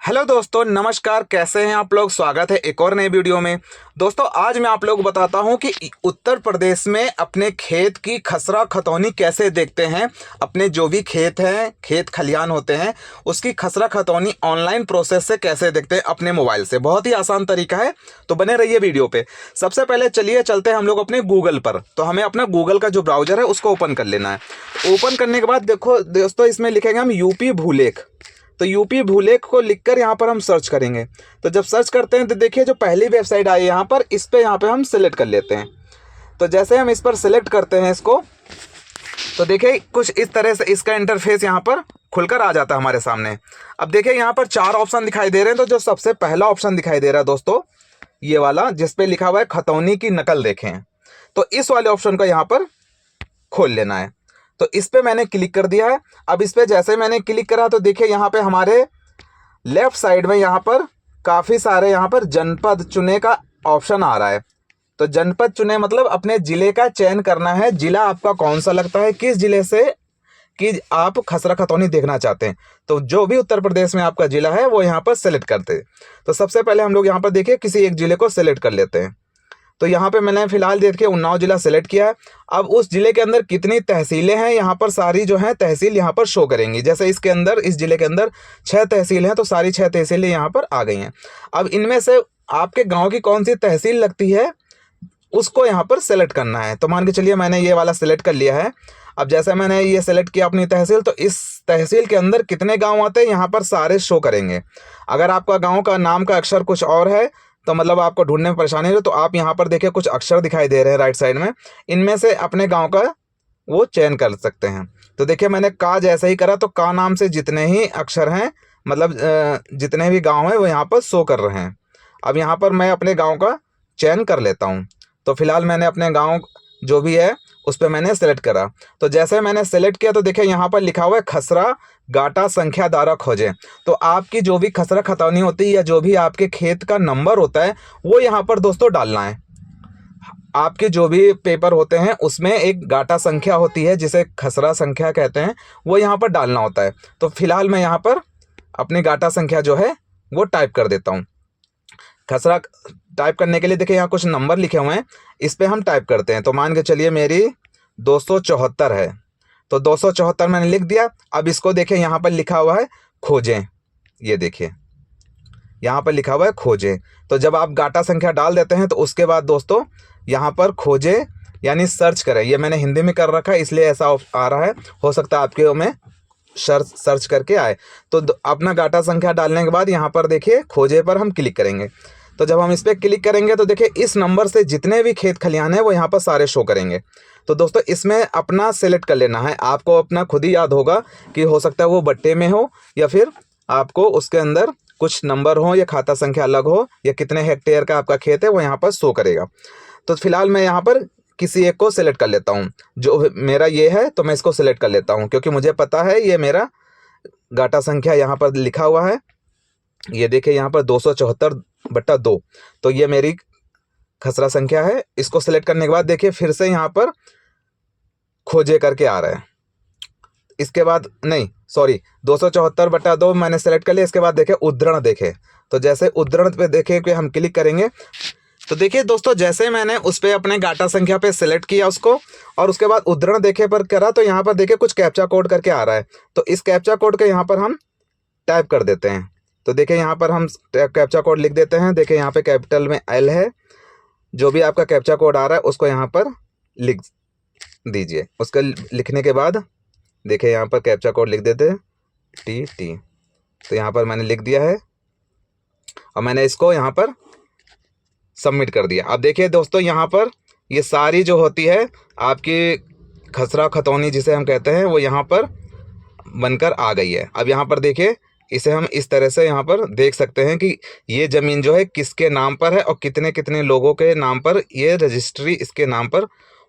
Hello दोस्तों, नमस्कार। कैसे हैं आप लोग? स्वागत है एक और नए वीडियो में। दोस्तों, आज मैं आप लोग को बताता हूं कि उत्तर प्रदेश में अपने खेत की खसरा खतौनी कैसे देखते हैं। अपने जो भी खेत हैं, खेत खलियान होते हैं, उसकी खसरा खतौनी ऑनलाइन प्रोसेस से कैसे देखते हैं अपने मोबाइल से। बहुत ही आसान तरीका है, तो बने रहिए वीडियो पे। सबसे पहले चलिए चलते हैं हम लोग अपने गूगल पर। तो हमें अपना गूगल का जो ब्राउजर है उसको ओपन कर लेना है। ओपन करने के बाद देखो दोस्तों, इसमें लिखेंगे हम यूपी भूलेख। तो यूपी भूलेख को लिखकर यहाँ पर हम सर्च करेंगे। तो जब सर्च करते हैं तो देखिए जो पहली वेबसाइट आई है यहाँ पर, इस पे यहाँ पे हम सिलेक्ट कर लेते हैं। तो जैसे हम इस पर सिलेक्ट करते हैं इसको, तो देखिए कुछ इस तरह से इसका इंटरफेस यहाँ पर खुलकर आ जाता है हमारे सामने। अब देखिए यहाँ पर 4 ऑप्शन दिखाई दे रहे हैं। तो जो सबसे पहला ऑप्शन दिखाई दे रहा है दोस्तों, ये वाला जिसपे लिखा हुआ है खतौनी की नकल देखें, तो इस वाले ऑप्शन को यहाँ पर खोल लेना है। तो इस पे मैंने क्लिक कर दिया है। अब इस पे जैसे मैंने क्लिक करा तो देखिए यहाँ पे हमारे लेफ्ट साइड में यहाँ पर काफ़ी सारे यहाँ पर जनपद चुने का ऑप्शन आ रहा है। तो जनपद चुने मतलब अपने ज़िले का चयन करना है। ज़िला आपका कौन सा लगता है, किस ज़िले से कि आप खसरा खतौनी देखना चाहते हैं। तो जो भी उत्तर प्रदेश में आपका ज़िला है वो यहाँ पर सेलेक्ट करते हैं। तो सबसे पहले हम लोग यहाँ पर देखिए किसी एक ज़िले को सेलेक्ट कर लेते हैं। तो यहाँ पे मैंने फिलहाल देखिए उन्नाव जिला सेलेक्ट किया है। अब उस जिले के अंदर कितनी तहसीलें हैं, यहाँ पर सारी जो है तहसील यहाँ पर शो करेंगी। जैसे इसके अंदर, इस जिले के अंदर 6 तहसील हैं, तो सारी 6 तहसीलें यहाँ पर आ गई हैं। अब इनमें से आपके गांव की कौन सी तहसील लगती है उसको यहाँ पर सेलेक्ट करना है। तो मान के चलिए मैंने ये वाला सेलेक्ट कर लिया है। अब जैसे मैंने ये सेलेक्ट किया अपनी तहसील, तो इस तहसील के अंदर कितने गाँव आते हैं यहाँ पर सारे शो करेंगे। अगर आपका गाँव का नाम का अक्षर कुछ और है तो मतलब आपको ढूंढने में परेशानी हो, तो आप यहाँ पर देखिए कुछ अक्षर दिखाई दे रहे हैं राइट साइड में, इनमें से अपने गांव का वो चयन कर सकते हैं। तो देखिए मैंने का जैसा ही करा तो का नाम से जितने ही अक्षर हैं, मतलब जितने भी गांव हैं वो यहाँ पर शो कर रहे हैं। अब यहाँ पर मैं अपने गांव का चयन कर लेता हूँ। तो फिलहाल मैंने अपने गाँव जो भी है उस पर मैंने सेलेक्ट करा। तो जैसे मैंने सेलेक्ट किया तो देखिए यहाँ पर लिखा हुआ है खसरा गाटा संख्या द्वारा खोजें। तो आपकी जो भी खसरा खतौनी होती है या जो भी आपके खेत का नंबर होता है वो यहाँ पर दोस्तों डालना है। आपके जो भी पेपर होते हैं उसमें एक गाटा संख्या होती है जिसे खसरा संख्या कहते हैं, वो यहाँ पर डालना होता है। तो फिलहाल मैं यहाँ पर अपनी गाटा संख्या जो है वो टाइप कर देता हूँ। खसरा टाइप करने के लिए देखिए यहाँ कुछ नंबर लिखे हुए हैं, इस पर हम टाइप करते हैं। तो मान के चलिए मेरी 274 है, तो 274 मैंने लिख दिया। अब इसको देखिए यहाँ पर लिखा हुआ है खोजें, ये देखिए यहाँ पर लिखा हुआ है खोजें। तो जब आप गाटा संख्या डाल देते हैं तो उसके बाद दोस्तों यहाँ पर खोजें यानी सर्च करें। ये मैंने हिंदी में कर रखा है इसलिए ऐसा आ रहा है, हो सकता है आपके में सर्च करके आए। तो अपना गाटा संख्या डालने के बाद यहाँ पर देखिए खोजे पर हम क्लिक करेंगे। तो जब हम इस पर क्लिक करेंगे तो देखिए इस नंबर से जितने भी खेत खलिहान हैं वो यहाँ पर सारे शो करेंगे। तो दोस्तों इसमें अपना सेलेक्ट कर लेना है। आपको अपना खुद ही याद होगा कि हो सकता है वो बट्टे में हो या फिर आपको उसके अंदर कुछ नंबर हो या खाता संख्या अलग हो या कितने हेक्टेयर का आपका खेत है वो यहाँ पर शो करेगा। तो फिलहाल मैं यहाँ पर किसी एक को सिलेक्ट कर लेता हूँ। जो मेरा ये है तो मैं इसको सिलेक्ट कर लेता हूँ क्योंकि मुझे पता है ये मेरा गाटा संख्या यहाँ पर लिखा हुआ है। ये देखिए यहाँ पर 274/2, तो ये मेरी खसरा संख्या है। इसको सिलेक्ट करने के बाद देखिए फिर से यहाँ पर खोजे करके आ रहा है। इसके बाद नहीं सॉरी 274/2 मैंने सेलेक्ट कर लिया। इसके बाद देखे उद्धरण देखे, तो जैसे उद्धरण पे देखे कि हम क्लिक करेंगे तो देखिए दोस्तों जैसे मैंने उस पर अपने गाटा संख्या पे सेलेक्ट किया उसको और उसके बाद उद्धरण देखे पर करा तो यहाँ पर देखिए कुछ कैप्चा कोड करके आ रहा है। तो इस कैप्चा कोड के यहाँ पर हम टाइप कर देते हैं। तो देखिए यहाँ पर हम कैप्चा कोड लिख देते हैं। देखिए यहाँ पे कैपिटल में L है। जो भी आपका कैप्चा कोड आ रहा है उसको यहाँ पर लिख दीजिए। उसका लिखने के बाद देखिए यहाँ पर कैप्चा कोड लिख देते हैं TT। तो यहाँ पर मैंने लिख दिया है और मैंने इसको यहाँ पर सबमिट कर दिया। अब देखिए दोस्तों यहाँ पर ये सारी जो होती है आपकी खसरा खतौनी जिसे हम कहते हैं वो यहाँ पर बनकर आ गई है। अब यहाँ पर देखिए इसे हम इस तरह से यहाँ पर देख सकते हैं कि ये ज़मीन जो है किसके नाम पर है और कितने कितने लोगों के नाम पर ये रजिस्ट्री इसके नाम पर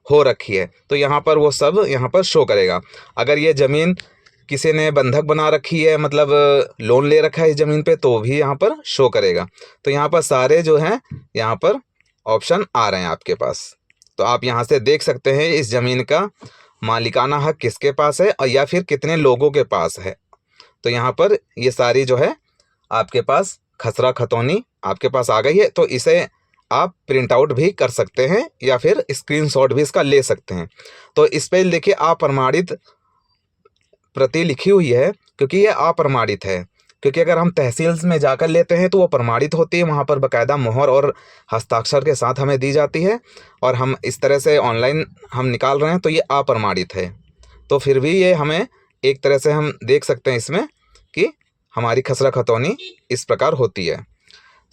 हो रखी है। तो यहाँ पर वो सब यहाँ पर शो करेगा। अगर ये ज़मीन किसी ने बंधक बना रखी है, मतलब लोन ले रखा है इस ज़मीन पे, तो भी यहाँ पर शो करेगा। तो यहाँ पर सारे जो हैं यहाँ पर ऑप्शन आ रहे हैं आपके पास। तो आप यहाँ से देख सकते हैं इस ज़मीन का मालिकाना हक किसके पास है और या फिर कितने लोगों के पास है। तो यहाँ पर ये सारी जो है आपके पास खसरा खतौनी आपके पास आ गई है, तो इसे आप प्रिंट आउट भी कर सकते हैं या फिर स्क्रीनशॉट भी इसका ले सकते हैं। तो इस पे देखिए अप्रमाणित प्रति लिखी हुई है, क्योंकि ये अप्रमाणित है। क्योंकि अगर हम तहसील में जाकर लेते हैं तो वो प्रमाणित होती है, वहाँ पर बाकायदा मोहर और हस्ताक्षर के साथ हमें दी जाती है। और हम इस तरह से ऑनलाइन हम निकाल रहे हैं तो ये अप्रमाणित है। तो फिर भी ये हमें एक तरह से हम देख सकते हैं इसमें कि हमारी खसरा खतौनी इस प्रकार होती है।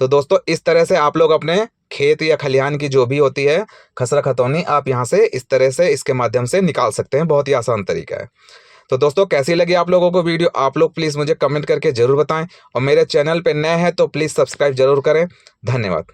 तो दोस्तों इस तरह से आप लोग अपने खेत या खलिहान की जो भी होती है खसरा खतौनी, आप यहाँ से इस तरह से इसके माध्यम से निकाल सकते हैं। बहुत ही आसान तरीका है। तो दोस्तों कैसी लगी आप लोगों को वीडियो, आप लोग प्लीज़ मुझे कमेंट करके ज़रूर बताएं। और मेरे चैनल पे नए हैं तो प्लीज़ सब्सक्राइब ज़रूर करें। धन्यवाद।